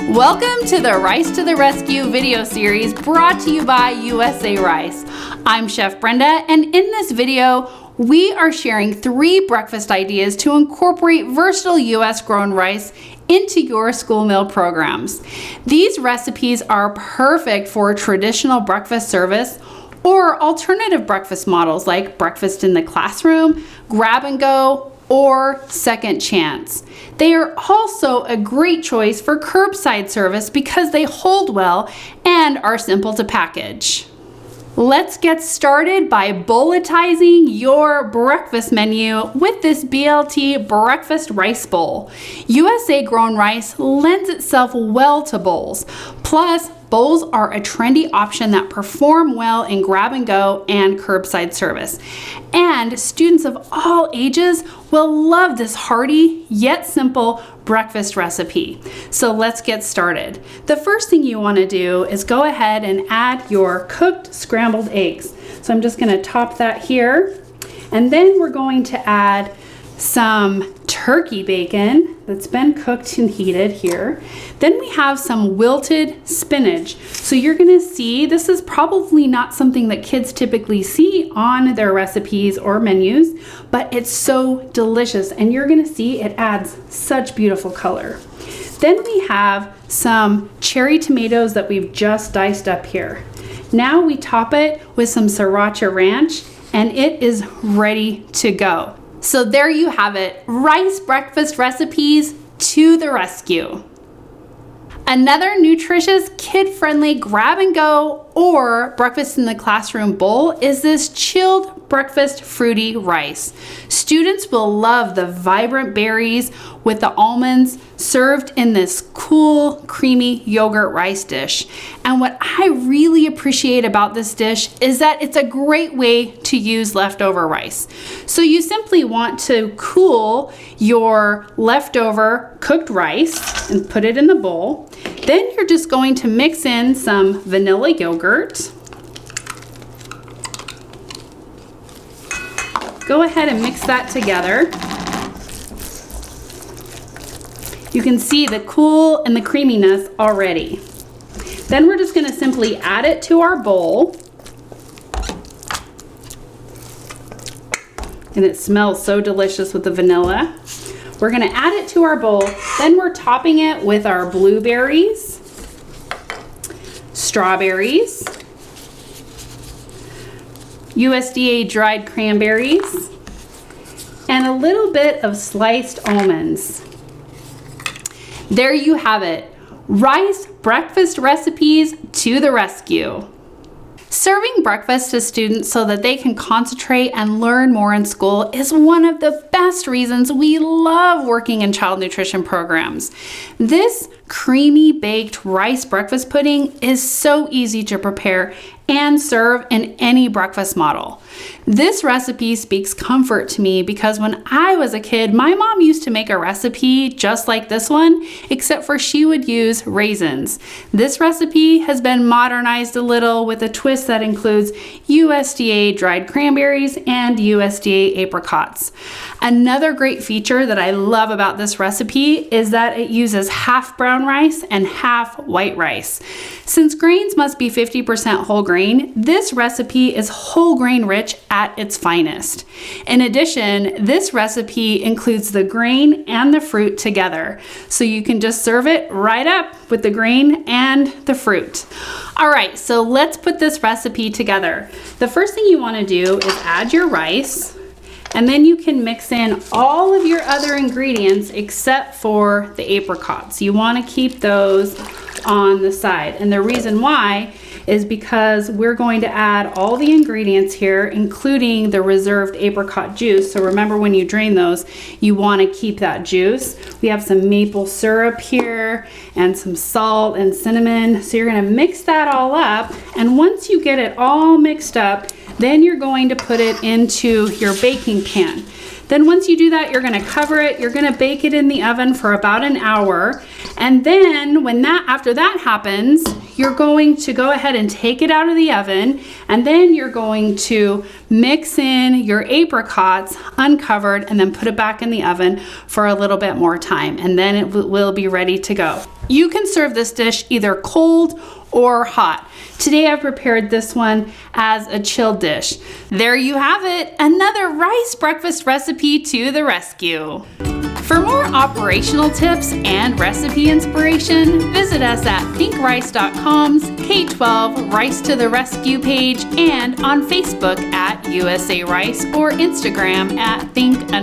Welcome to the Rice to the Rescue video series brought to you by USA Rice. I'm Chef Brenda, and in this video, we are sharing 3 breakfast ideas to incorporate versatile US grown rice into your school meal programs. These recipes are perfect for traditional breakfast service or alternative breakfast models like breakfast in the classroom, grab and go, or second chance. They are also a great choice for curbside service because they hold well and are simple to package. Let's get started by bulletizing your breakfast menu with this BLT Breakfast Rice Bowl. USA grown rice lends itself well to bowls. Plus, bowls are a trendy option that perform well in grab and go and curbside service. And students of all ages will love this hearty yet simple breakfast recipe. So let's get started. The first thing you want to do is go ahead and add your cooked scrambled eggs. So I'm just going to top that here. And then we're going to add some turkey bacon that's been cooked and heated here. Then we have some wilted spinach. So you're gonna see this is probably not something that kids typically see on their recipes or menus, but it's so delicious and you're gonna see it adds such beautiful color. Then we have some cherry tomatoes that we've just diced up here. Now we top it with some sriracha ranch and it is ready to go. So there you have it, rice breakfast recipes to the rescue. Another nutritious, kid-friendly grab and go or breakfast in the classroom bowl is this chilled breakfast fruity rice. Students will love the vibrant berries with the almonds served in this cool, creamy yogurt rice dish. And what I really appreciate about this dish is that it's a great way to use leftover rice. So you simply want to cool your leftover cooked rice and put it in the bowl. Then you're just going to mix in some vanilla yogurt. Go ahead and mix that together. You can see the cool and the creaminess already. Then we're just going to simply add it to our bowl. And it smells so delicious with the vanilla. We're going to add it to our bowl. Then we're topping it with our blueberries, strawberries, USDA dried cranberries, and a little bit of sliced almonds. There you have it, rice breakfast recipes to the rescue. Serving breakfast to students so that they can concentrate and learn more in school is one of the best reasons we love working in child nutrition programs. This creamy baked rice breakfast pudding is so easy to prepare and serve in any breakfast model. This recipe speaks comfort to me because when I was a kid, my mom used to make a recipe just like this one, except for she would use raisins. This recipe has been modernized a little with a twist that includes USDA dried cranberries and USDA apricots. Another great feature that I love about this recipe is that it uses half brown rice and half white rice. Since grains must be 50% whole grain, this recipe is whole grain rich at its finest. In addition, this recipe includes the grain and the fruit together, so you can just serve it right up with the grain and the fruit. All right, so let's put this recipe together. The first thing you want to do is add your rice, and then you can mix in all of your other ingredients except for the apricots. You want to keep those on the side, and the reason why is because we're going to add all the ingredients here, including the reserved apricot juice. So remember, when you drain those, you want to keep that juice. We have some maple syrup here and some salt and cinnamon. So you're going to mix that all up, and once you get it all mixed up, then you're going to put it into your baking pan. Then once you do that, you're gonna cover it, you're gonna bake it in the oven for about an hour. And then after that happens, you're going to go ahead and take it out of the oven, and then you're going to mix in your apricots uncovered and then put it back in the oven for a little bit more time, and then it will be ready to go. You can serve this dish either cold or hot. Today I've prepared this one as a chilled dish. There you have it, another rice breakfast recipe to the rescue. For more operational tips and recipe inspiration, visit us at thinkrice.com's K-12 Rice to the Rescue page and on Facebook at USA Rice or Instagram at think_rice.